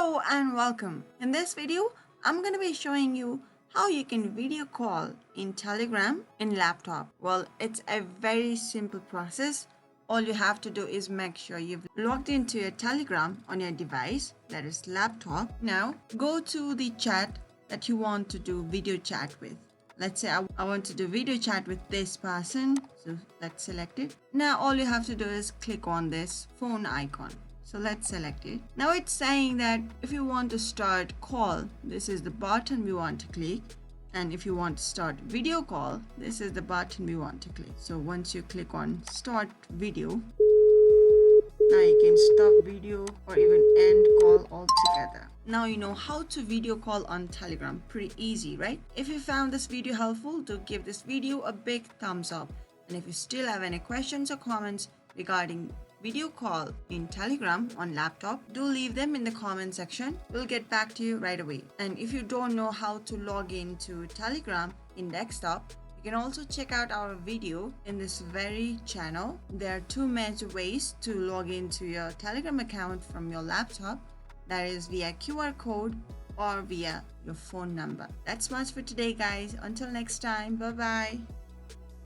Hello and welcome. In this video, I'm going to be showing you how you can video call in Telegram in laptop. Well, it's a very simple process. All you have to do is make sure you've logged into your Telegram on your device, that is laptop. Now, go to the chat that you want to do video chat with. Let's say I want to do video chat with this person. So let's select it. Now, all you have to do is click on this phone icon. So let's select it. Now it's saying that if you want to start call, this is the button we want to click. And if you want to start video call, this is the button we want to click. So once you click on start video, now you can stop video or even end call altogether. Now you know how to video call on Telegram. Pretty easy, right? If you found this video helpful, do give this video a big thumbs up. And if you still have any questions or comments regarding video call in Telegram on laptop, do leave them in the comment section. We'll get back to you right away. And if you don't know how to log into Telegram in desktop, you can also check out our video in this very channel. There are two major ways to log into your Telegram account from your laptop. That is via QR code or via your phone number. That's much for today, guys. Until next time, bye-bye.